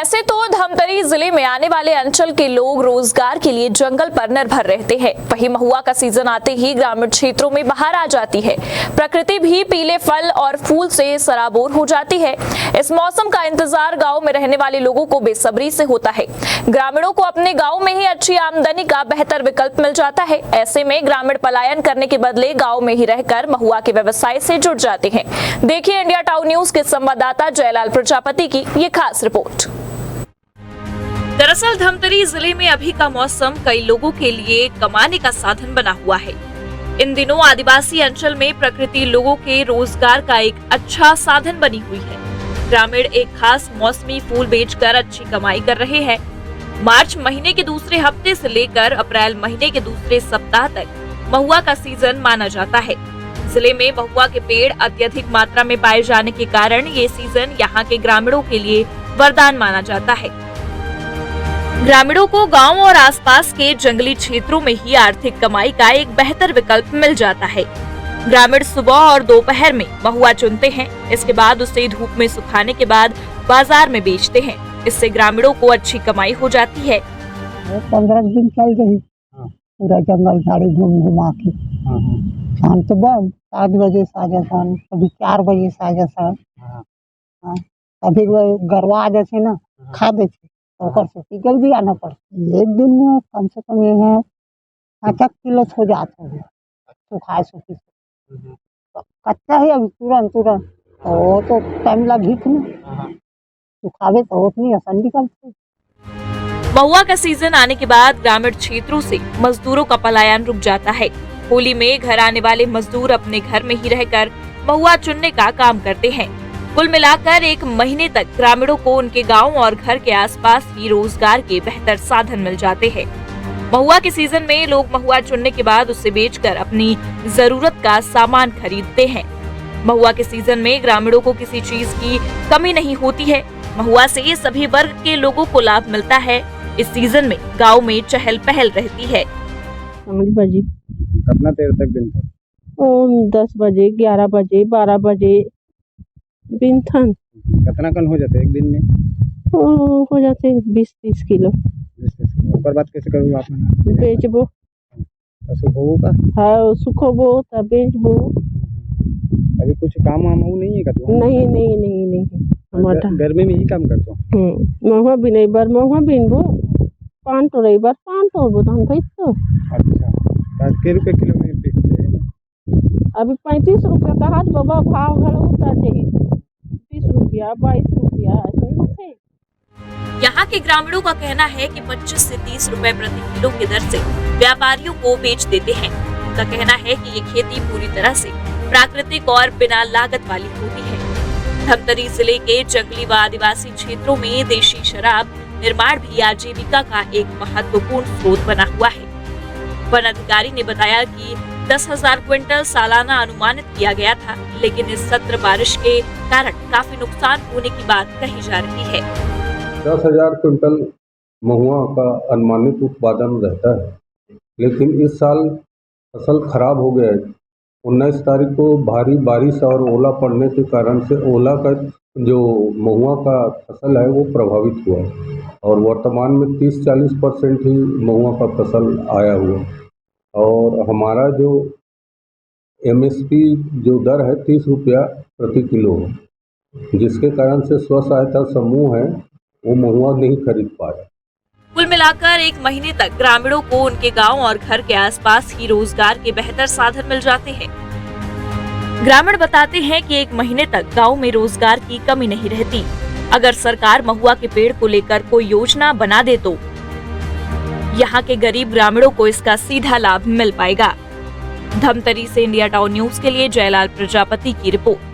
ऐसे तो धमतरी जिले में आने वाले अंचल के लोग रोजगार के लिए जंगल पर निर्भर रहते हैं। वहीं महुआ का सीजन आते ही ग्रामीण क्षेत्रों में बहार आ जाती है। प्रकृति भी पीले फल और फूल से सराबोर हो जाती है। इस मौसम का इंतजार गांव में रहने वाले लोगों को बेसब्री से होता है। ग्रामीणों को अपने गाँव में ही अच्छी आमदनी का बेहतर विकल्प मिल जाता है। ऐसे में ग्रामीण पलायन करने के बदले गाँव में ही रहकर महुआ के व्यवसाय से जुड़ जाते हैं। देखिए इंडिया टाउन न्यूज के संवाददाता जयलाल प्रजापति की ये खास रिपोर्ट। दरअसल धमतरी जिले में अभी का मौसम कई लोगों के लिए कमाने का साधन बना हुआ है। इन दिनों आदिवासी अंचल में प्रकृति लोगों के रोजगार का एक अच्छा साधन बनी हुई है। ग्रामीण एक खास मौसमी फूल बेचकर अच्छी कमाई कर रहे हैं। मार्च महीने के दूसरे हफ्ते से लेकर अप्रैल महीने के दूसरे सप्ताह तक महुआ का सीजन माना जाता है। जिले में महुआ के पेड़ अत्यधिक मात्रा में पाए जाने के कारण ये सीजन यहाँ के ग्रामीणों के लिए वरदान माना जाता है। ग्रामीणों को गांव और आसपास के जंगली क्षेत्रों में ही आर्थिक कमाई का एक बेहतर विकल्प मिल जाता है। ग्रामीण सुबह और दोपहर में महुआ चुनते हैं। इसके बाद उसे धूप में सुखाने के बाद बाजार में बेचते हैं। इससे ग्रामीणों को अच्छी कमाई हो जाती है। 15 दिन चल रही पूरा जंगल झाड़ी घूम घुमा के शाम सुबह 7 बजे से आ जाता, कभी 4 बजे से आ जाता। कभी गरवा आ जाते ना खा देते से जल्दी आना पड़ता। एक दिन में कम से कम ये है 5 किलो हो जाता है सुखाए सूखी कच्चा है अभी तुरंत वो तो टाइम लगी ना सुखावे तो उतनी आसान निकलती। महुआ का सीजन आने के बाद ग्रामीण क्षेत्रों से मजदूरों का पलायन रुक जाता है। होली में घर आने वाले मजदूर अपने घर में ही रहकर महुआ चुनने का काम करते हैं। कुल मिलाकर 1 महीने तक ग्रामीणों को उनके गांव और घर के आसपास ही रोजगार के बेहतर साधन मिल जाते हैं। महुआ के सीजन में लोग महुआ चुनने के बाद उसे बेचकर अपनी जरूरत का सामान खरीदते हैं। महुआ के सीजन में ग्रामीणों को किसी चीज की कमी नहीं होती है। महुआ से सभी वर्ग के लोगों को लाभ मिलता है। इस सीजन में गाँव में चहल पहल रहती है। कितना देर तक दिन तक? 10 बजे 11 बजे 12 बजे बिनथन। कितना कन हो जाते एक दिन में? हो जाते 20-30 किलो। ऊपर बात कैसे करूँ आपने? बेचबो सुखो का? हाँ सुखोबो तब बेचबो। अभी कुछ काम वाम नहीं है का? नहीं गर्मी में ही काम करते हो? महुआ भी नहीं बार महुआ बीनबो 5 तो रही बार 5 तो बताऊँ भाई तो। अच्छा कितने रुपए किलो में बेचते हैं? अभी 35 रुपया का हाथ बाबा भाव घर उतारते ही 20 रुपया 22 रुपया ऐसे होते। यहाँ के ग्रामीणों का कहना है कि 25 से 30 रुपए प्रति किलो की दर से व्यापारियों को बेच देते हैं। उनका कहना है कि ये खेती पूरी तरह से प्राकृतिक और बिना लागत वाली होती है। धमतरी जिले के जंगली व आदिवासी क्षेत्रों में देशी शराब निर्माण भी आजीविका का एक महत्वपूर्ण स्रोत बना हुआ है। वन अधिकारी ने बताया कि 10,000 क्विंटल सालाना अनुमानित किया गया था, लेकिन इस सत्र बारिश के कारण काफी नुकसान होने की बात कही जा रही है। 10,000 क्विंटल महुआ का अनुमानित उत्पादन रहता है, लेकिन इस साल फसल खराब हो गया है। 19 तारीख को भारी बारिश और ओला पड़ने के कारण से ओला का जो महुआ का फसल है वो प्रभावित हुआ है और वर्तमान में 30-40% ही महुआ का फसल आया हुआ है। और हमारा जो MSP जो दर है 30 रुपया प्रति किलो है, जिसके कारण से स्व सहायता समूह है वो महुआ नहीं खरीद पाए। कुल मिलाकर 1 महीने तक ग्रामीणों को उनके गांव और घर के आसपास ही रोजगार के बेहतर साधन मिल जाते हैं। ग्रामीण बताते हैं कि 1 महीने तक गांव में रोजगार की कमी नहीं रहती। अगर सरकार महुआ के पेड़ को लेकर कोई योजना बना दे तो यहाँ के गरीब ग्रामीणों को इसका सीधा लाभ मिल पाएगा। धमतरी से इंडिया टाउन न्यूज के लिए जयलाल प्रजापति की रिपोर्ट।